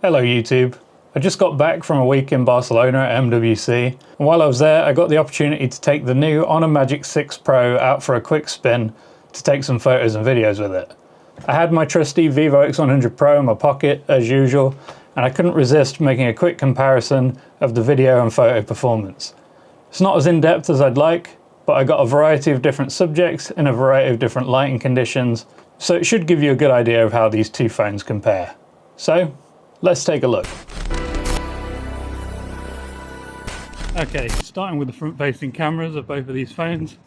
Hello YouTube. I just got back from a week in Barcelona at MWC, and while I was there I got the opportunity to take the new Honor Magic 6 Pro out for a quick spin to take some photos and videos with it. I had my trusty Vivo X100 Pro in my pocket as usual, and I couldn't resist making a quick comparison of the video and photo performance. It's not as in-depth as I'd like, but I got a variety of different subjects in a variety of different lighting conditions, so it should give you a good idea of how these two phones compare. So, let's take a look. Okay, starting with the front-facing cameras of both of these phones.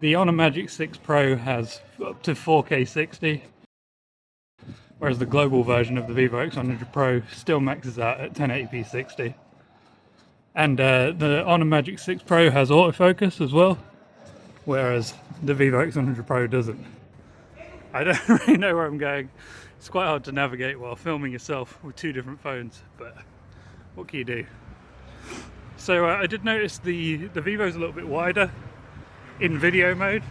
The Honor Magic 6 Pro has up to 4K 60, whereas the global version of the Vivo X100 Pro still maxes out at 1080p 60. And the Honor Magic 6 Pro has autofocus as well, whereas the Vivo X100 Pro doesn't. I don't really know where I'm going. It's quite hard to navigate while filming yourself with two different phones, but what can you do? So I did notice the Vivo's a little bit wider in video mode,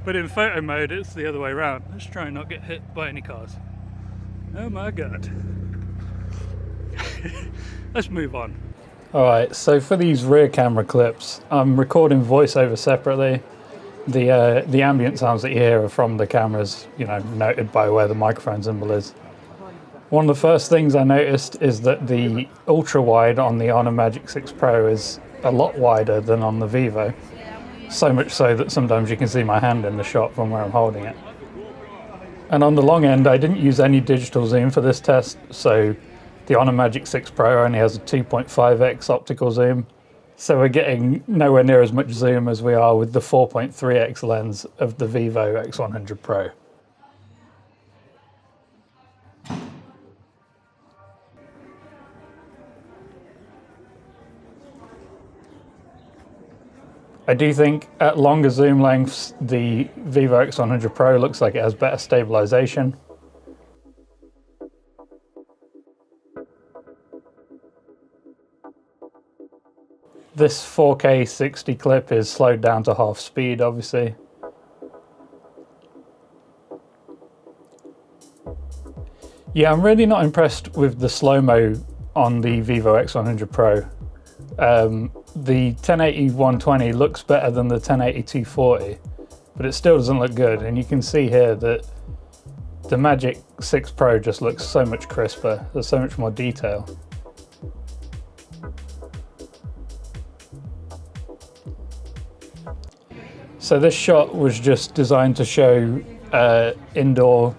but in photo mode it's the other way around. Let's try and not get hit by any cars. Oh my god. Let's move on. Alright, so for these rear camera clips, I'm recording voiceover separately. The ambient sounds that you hear are from the cameras, you know, noted by where the microphone symbol is. One of the first things I noticed is that the ultra wide on the Honor Magic 6 Pro is a lot wider than on the Vivo. So much so that sometimes you can see my hand in the shot from where I'm holding it. And on the long end, I didn't use any digital zoom for this test, so the Honor Magic 6 Pro only has a 2.5x optical zoom. So we're getting nowhere near as much zoom as we are with the 4.3x lens of the Vivo X100 Pro. I do think at longer zoom lengths, the Vivo X100 Pro looks like it has better stabilization. This 4K 60 clip is slowed down to half speed, obviously. Yeah, I'm really not impressed with the slow-mo on the Vivo X100 Pro. The 1080-120 looks better than the 1080-240, but it still doesn't look good, and you can see here that the Magic 6 Pro just looks so much crisper. There's so much more detail. So this shot was just designed to show indoor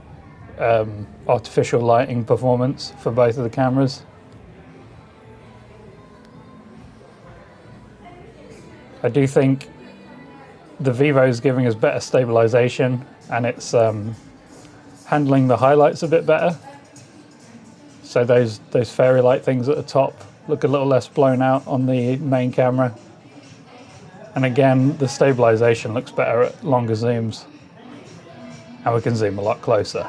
artificial lighting performance for both of the cameras. I do think the Vivo is giving us better stabilization, and it's handling the highlights a bit better. So those fairy light things at the top look a little less blown out on the main camera. And again, the stabilization looks better at longer zooms, and we can zoom a lot closer.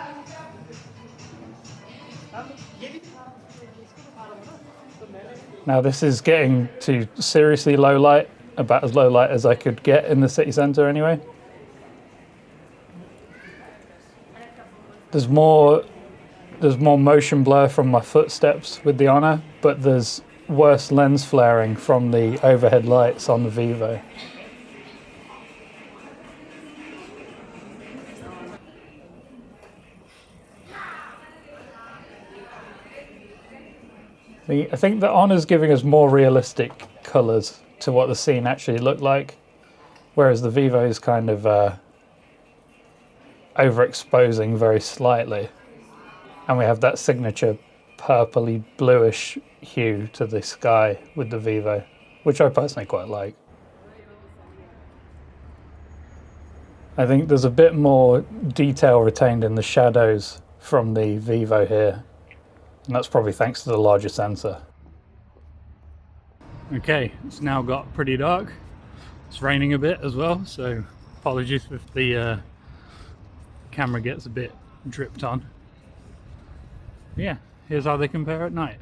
Now this is getting to seriously low light, about as low light as I could get in the city centre anyway. There's more motion blur from my footsteps with the Honor, but there's worse lens flaring from the overhead lights on the Vivo. I think the Honor's giving us more realistic colours to what the scene actually looked like, whereas the Vivo is kind of overexposing very slightly, and we have that signature purpley bluish hue to the sky with the Vivo, which I personally quite like. I think there's a bit more detail retained in the shadows from the Vivo here, and that's probably thanks to the larger sensor. Okay, it's now got pretty dark. It's raining a bit as well, so apologies if the camera gets a bit dripped on. Yeah, here's how they compare at night.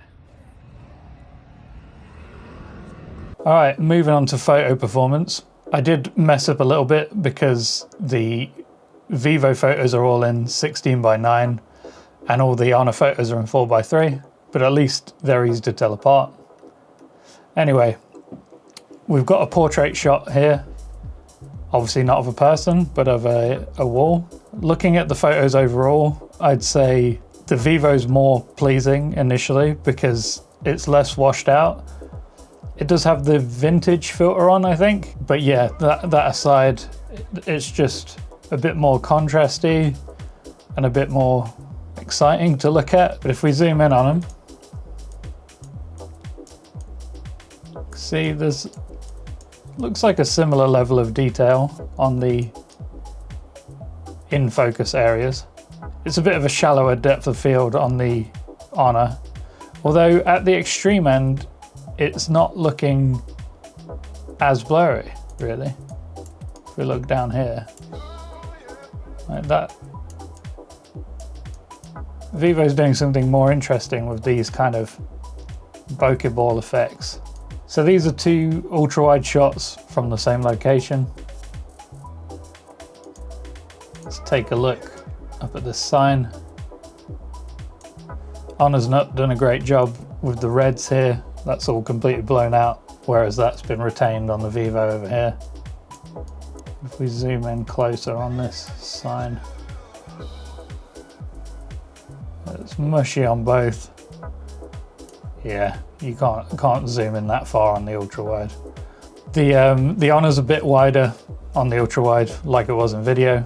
Alright, moving on to photo performance. I did mess up a little bit because the Vivo photos are all in 16:9 and all the Honor photos are in 4:3, but at least they're easy to tell apart. Anyway, we've got a portrait shot here, obviously not of a person, but of a wall. Looking at the photos overall, I'd say the Vivo's more pleasing initially because it's less washed out. It does have the vintage filter on, I think, but yeah, that aside, it's just a bit more contrasty and a bit more exciting to look at. But if we zoom in on them, see looks like a similar level of detail on the in focus areas. It's a bit of a shallower depth of field on the Honor, although at the extreme end it's not looking as blurry really. If we look down here like that, Vivo's doing something more interesting with these kind of bokeh ball effects. So these are two ultra-wide shots from the same location. Let's take a look up at this sign. Honor's not done a great job with the reds here. That's all completely blown out, whereas that's been retained on the Vivo over here. If we zoom in closer on this sign, it's mushy on both. Yeah, you can't zoom in that far on the ultra wide. The Honor's a bit wider on the ultra wide, like it was in video,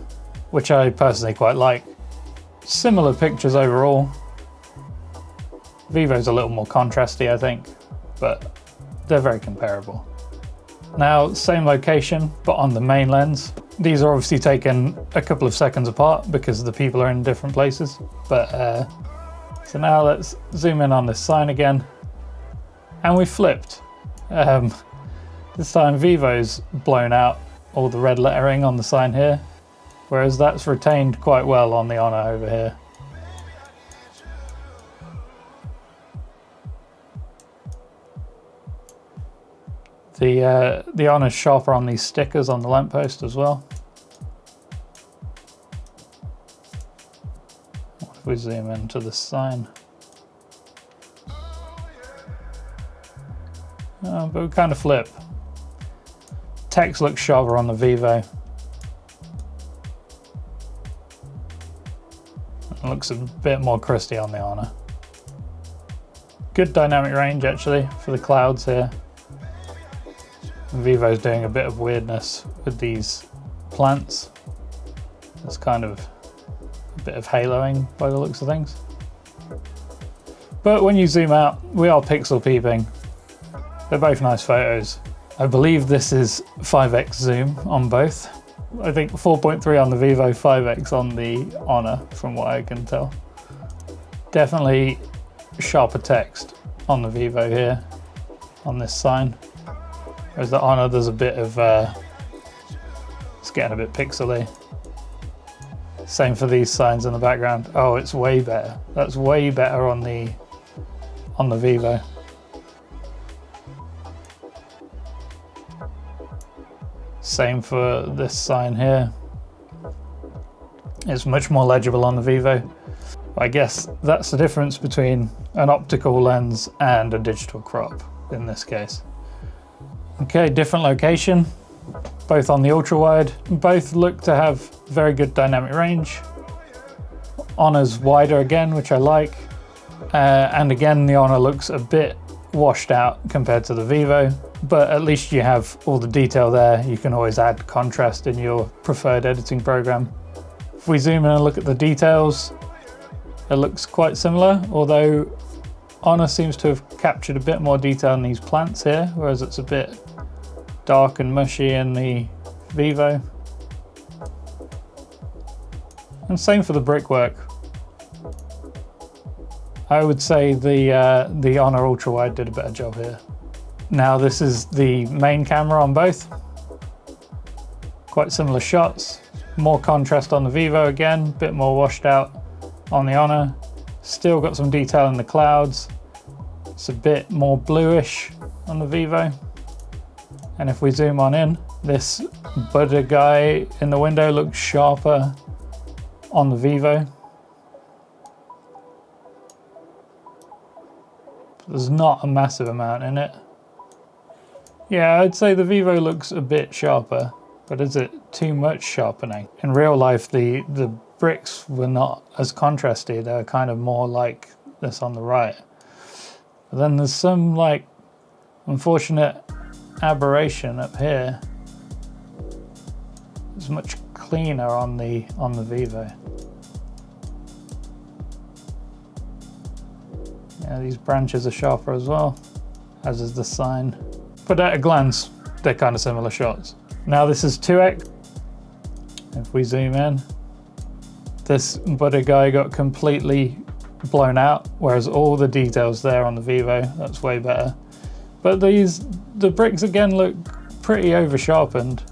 which I personally quite like. Similar pictures overall. Vivo's a little more contrasty, I think, but they're very comparable. Now, same location, but on the main lens. These are obviously taken a couple of seconds apart because the people are in different places. But so now let's zoom in on this sign again, and we flipped. This time Vivo's blown out all the red lettering on the sign here, whereas that's retained quite well on the Honor over here. The Honor's sharper on these stickers on the lamppost as well. What if we zoom into the sign? But we kind of flip. Text looks sharper on the Vivo. It looks a bit more crusty on the Honor. Good dynamic range actually for the clouds here. Vivo's doing a bit of weirdness with these plants. It's kind of a bit of haloing by the looks of things. But when you zoom out, we are pixel peeping. They're both nice photos. I believe this is 5x zoom on both. I think 4.3 on the Vivo, 5x on the Honor, from what I can tell. Definitely sharper text on the Vivo here, on this sign. Whereas the Honor, there's a bit of, it's getting a bit pixely. Same for these signs in the background. Oh, it's way better. That's way better on the Vivo. Same for this sign here. It's much more legible on the Vivo. I guess that's the difference between an optical lens and a digital crop in this case. Okay, different location, both on the ultra wide. Both look to have very good dynamic range. Honor's wider again, which I like. And again, the Honor looks a bit washed out compared to the Vivo, but at least you have all the detail there. You can always add contrast in your preferred editing program. If we zoom in and look at the details, it looks quite similar, although Honor seems to have captured a bit more detail in these plants here, whereas it's a bit dark and mushy in the Vivo. And same for the brickwork. I would say the Honor Ultra Wide did a better job here. Now this is the main camera on both. Quite similar shots. More contrast on the Vivo again, a bit more washed out on the Honor. Still got some detail in the clouds. It's a bit more bluish on the Vivo. And if we zoom on in, this Buddha guy in the window looks sharper on the Vivo. There's not a massive amount in it. Yeah, I'd say the Vivo looks a bit sharper, but is it too much sharpening? In real life, the bricks were not as contrasty. They were kind of more like this on the right. But then there's some like unfortunate aberration up here. It's much cleaner on the Vivo. Yeah, these branches are sharper as well, as is the sign. But at a glance, they're kind of similar shots. Now this is 2x. If we zoom in, this butter guy got completely blown out, whereas all the details there on the Vivo, that's way better. But the bricks again look pretty over sharpened.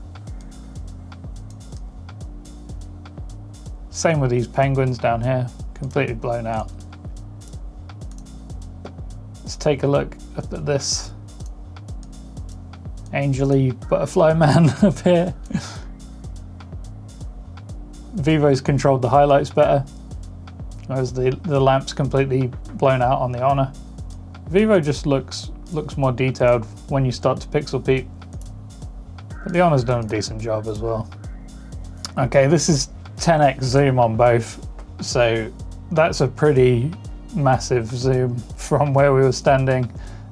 Same with these penguins down here, completely blown out. Let's take a look up at this angel-y butterfly man up here. Vivo's controlled the highlights better, whereas the lamp's completely blown out on the Honor. Vivo just looks more detailed when you start to pixel peep, but the Honor's done a decent job as well. Okay, this is 10x zoom on both, so that's a pretty massive zoom from where we were standing,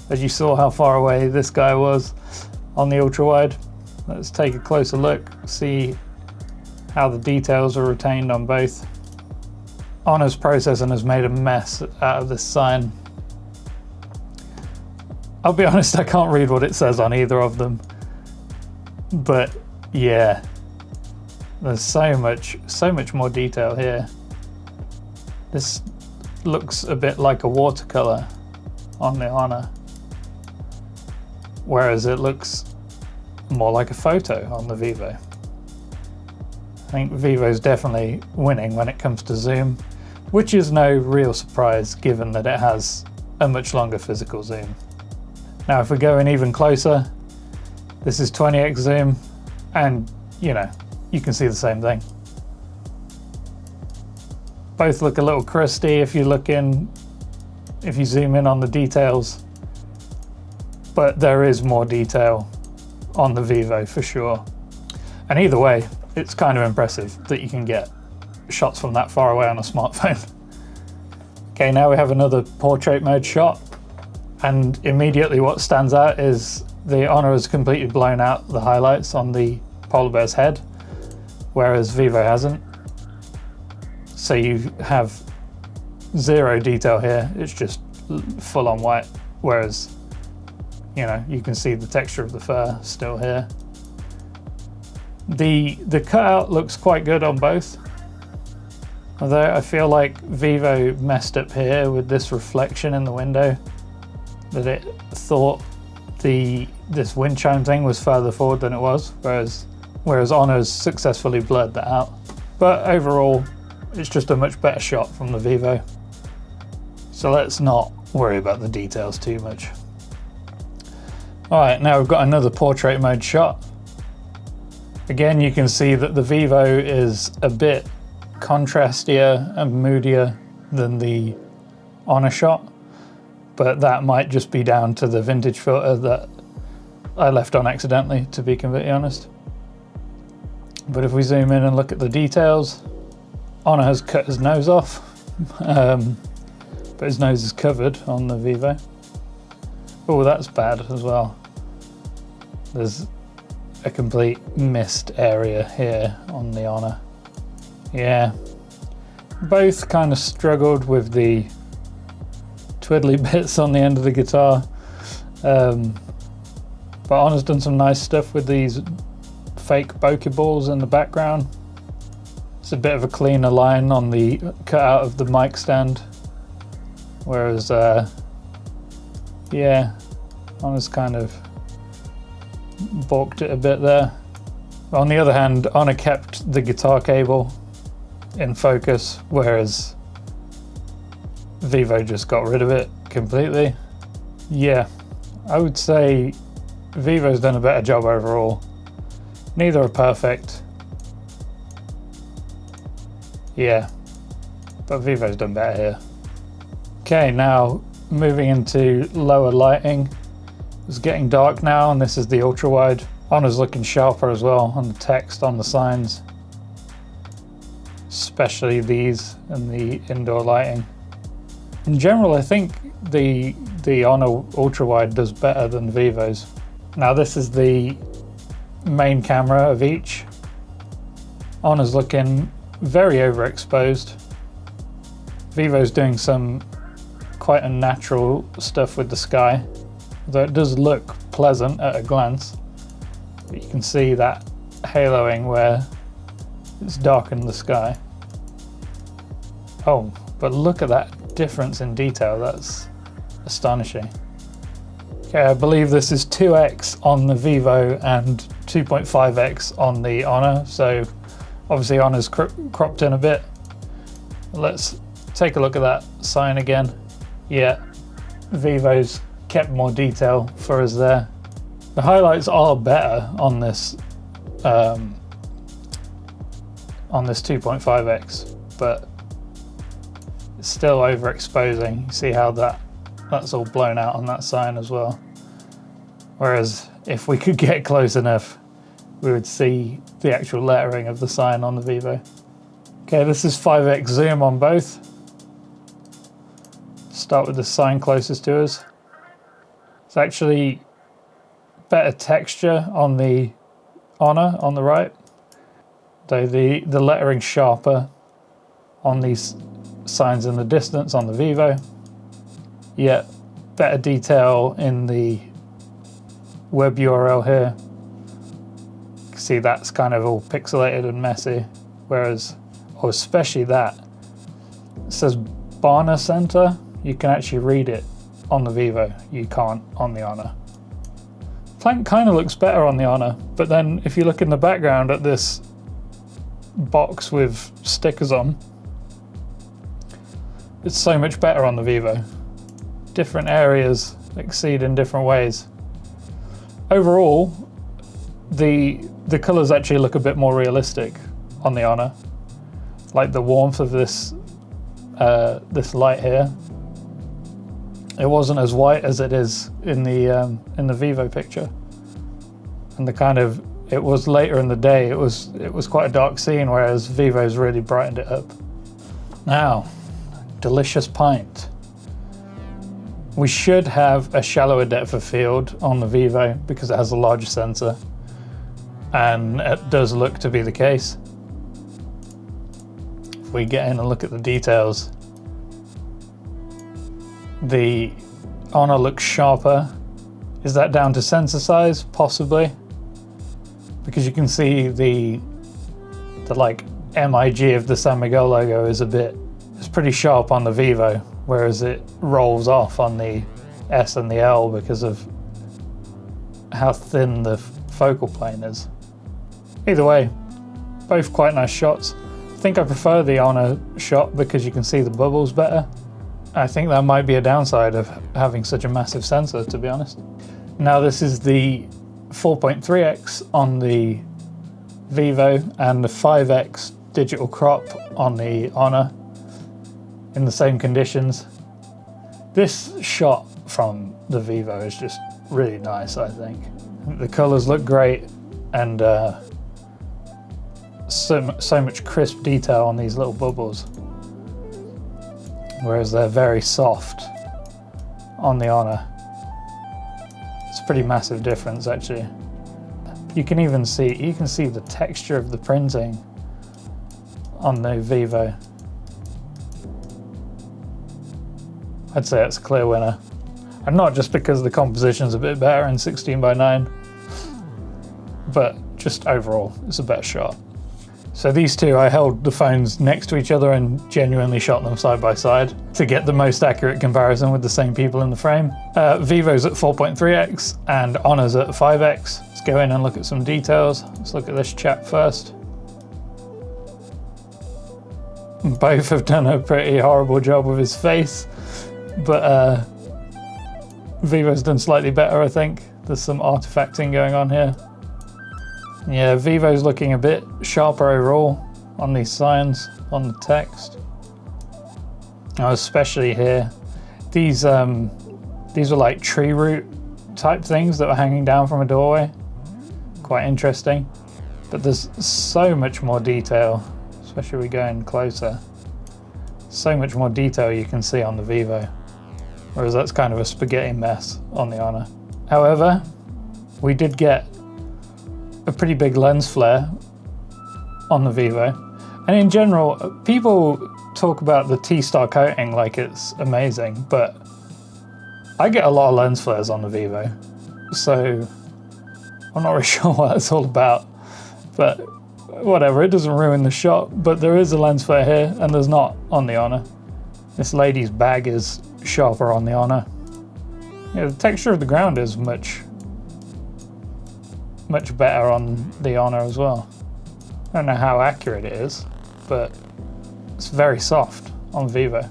as you saw how far away this guy was on the ultra wide. Let's take a closer look, see how the details are retained on both. Honor's processing has made a mess out of this sign. I'll be honest, I can't read what it says on either of them, but yeah, there's so much more detail here. This looks a bit like a watercolor on the Honor, whereas it looks more like a photo on the Vivo. I think Vivo's definitely winning when it comes to zoom, which is no real surprise given that it has a much longer physical zoom. Now if we go in even closer, this is 20x zoom, and you know, you can see the same thing. Both look a little crusty if you zoom in on the details, but there is more detail on the Vivo for sure. And either way, it's kind of impressive that you can get shots from that far away on a smartphone. Okay, now we have another portrait mode shot, and immediately what stands out is the Honor has completely blown out the highlights on the polar bear's head, whereas Vivo hasn't. So you have zero detail here, it's just full on white, whereas you know, you can see the texture of the fur still here. The cutout looks quite good on both, although I feel like Vivo messed up here with this reflection in the window, that it thought this wind chime thing was further forward than it was, whereas Honor's successfully blurred that out. But overall, it's just a much better shot from the Vivo, so let's not worry about the details too much. Alright, now we've got another portrait mode shot. Again, you can see that the Vivo is a bit contrastier and moodier than the Honor shot, but that might just be down to the vintage filter that I left on accidentally, to be completely honest. But if we zoom in and look at the details, Honor has cut his nose off, but his nose is covered on the Vivo. Oh, that's bad as well. There's a complete missed area here on the Honor. Yeah, both kind of struggled with the twiddly bits on the end of the guitar, but Honor's done some nice stuff with these fake bokeh balls in the background. It's a bit of a cleaner line on the cutout of the mic stand, whereas yeah, Honor's kind of balked it a bit there. On the other hand, Honor kept the guitar cable in focus, whereas Vivo just got rid of it completely. Yeah, I would say Vivo's done a better job overall. Neither are perfect. Yeah, but Vivo's done better here. Okay, now moving into lower lighting. It's getting dark now, and this is the ultra wide. Honor's looking sharper as well on the text, on the signs, especially these and the indoor lighting. In general, I think the Honor ultra wide does better than Vivo's. Now this is the main camera of each. Honor's looking very overexposed. Vivo's doing some quite unnatural stuff with the sky, though it does look pleasant at a glance. But you can see that haloing where it's darkened the sky. Oh, but look at that difference in detail, that's astonishing. Okay, I believe this is 2x on the Vivo and 2.5x on the Honor, so obviously Honor's cropped in a bit. Let's take a look at that sign again. Yeah, Vivo's kept more detail for us there. The highlights are better on this 2.5x, but it's still overexposing. You see how that's all blown out on that sign as well. Whereas if we could get close enough, we would see the actual lettering of the sign on the Vivo. Okay, this is 5x zoom on both. Start with the sign closest to us. It's actually better texture on the Honor on the right, though the lettering sharper on these signs in the distance on the Vivo. Yet better detail in the web URL here. You can see that's kind of all pixelated and messy, whereas, or especially that, it says Barna Center. You can actually read it on the Vivo, you can't on the Honor. Plank kind of looks better on the Honor, but then if you look in the background at this box with stickers on, it's so much better on the Vivo. Different areas exceed in different ways. Overall, the colors actually look a bit more realistic on the Honor. Like the warmth of this light here. It wasn't as white as it is in the Vivo picture, and it was later in the day. It was quite a dark scene, whereas Vivo's really brightened it up. Now, delicious pint. We should have a shallower depth of field on the Vivo because it has a larger sensor, and it does look to be the case. If we get in and look at the details, the Honor looks sharper. Is that down to sensor size? Possibly, because you can see the like MIG of the San Miguel logo it's pretty sharp on the Vivo, whereas it rolls off on the S and the L because of how thin the focal plane is. Either way, both quite nice shots. I think I prefer the Honor shot because you can see the bubbles better. I think that might be a downside of having such a massive sensor, to be honest. Now this is the 4.3x on the Vivo and the 5x digital crop on the Honor in the same conditions. This shot from the Vivo is just really nice, I think. The colors look great, and so much crisp detail on these little bubbles, whereas they're very soft on the Honor. It's a pretty massive difference, actually. You can see the texture of the printing on the Vivo. I'd say it's a clear winner, and not just because the composition's a bit better in 16:9, but just overall it's a better shot. So these two, I held the phones next to each other and genuinely shot them side by side to get the most accurate comparison with the same people in the frame. Vivo's at 4.3x and Honor's at 5x. Let's go in and look at some details. Let's look at this chap first. Both have done a pretty horrible job with his face, but Vivo's done slightly better, I think. There's some artifacting going on here. Yeah, Vivo's looking a bit sharper overall on these signs, on the text. Oh, especially here. These were like tree root type things that were hanging down from a doorway. Quite interesting. But there's so much more detail, especially we go in closer. So much more detail you can see on the Vivo, whereas that's kind of a spaghetti mess on the Honor. However, we did get a pretty big lens flare on the Vivo. And in general, people talk about the T-Star coating like it's amazing, but I get a lot of lens flares on the Vivo, so I'm not really sure what that's all about, but whatever, it doesn't ruin the shot. But there is a lens flare here, and there's not on the Honor. This lady's bag is sharper on the Honor. Yeah, the texture of the ground is much better on the Honor as well. I don't know how accurate it is, but it's very soft on Vivo.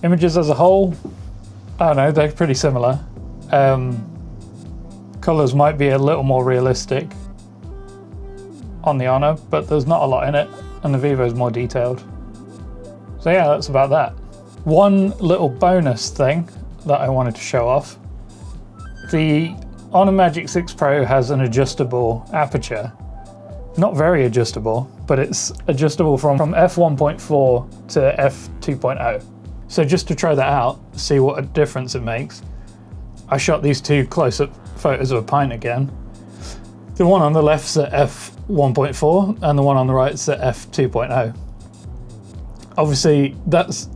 Images as a whole, I don't know, they're pretty similar. Colors might be a little more realistic on the Honor, but there's not a lot in it, and the Vivo is more detailed. So yeah, that's about that. One little bonus thing that I wanted to show off. The Honor Magic 6 Pro has an adjustable aperture. Not very adjustable, but it's adjustable from f1.4 to f2.0. So just to try that out, see what a difference it makes, I shot these two close-up photos of a pint again. The one on the left's at f1.4 and the one on the right's at f2.0. Obviously, that's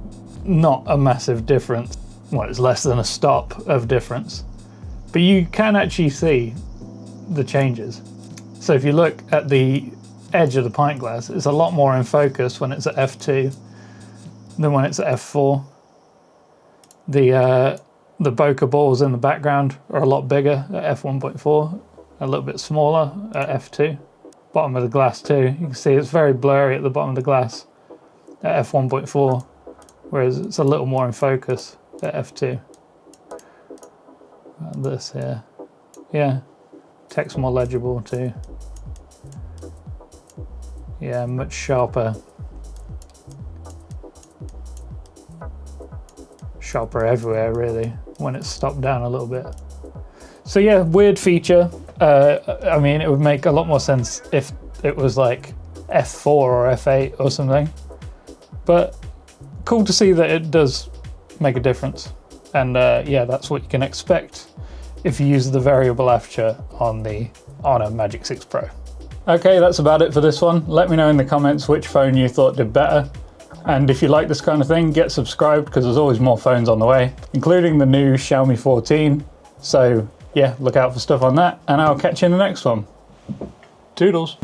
not a massive difference. Well, it's less than a stop of difference, but you can actually see the changes. So if you look at the edge of the pint glass, it's a lot more in focus when it's at f2 than when it's at f4. The bokeh balls in the background are a lot bigger at f1.4, a little bit smaller at f2. Bottom of the glass too, you can see it's very blurry at the bottom of the glass at f1.4, whereas it's a little more in focus at f2. And this here, yeah, text more legible too. Yeah, much sharper. Sharper everywhere really, when it's stopped down a little bit. So yeah, weird feature. I mean, it would make a lot more sense if it was like f4 or f8 or something, but cool to see that it does make a difference. And yeah, that's what you can expect if you use the variable aperture on the Honor Magic 6 Pro. Okay, that's about it for this one. Let me know in the comments which phone you thought did better. And if you like this kind of thing, get subscribed because there's always more phones on the way, including the new Xiaomi 14. So yeah, look out for stuff on that, and I'll catch you in the next one. Toodles.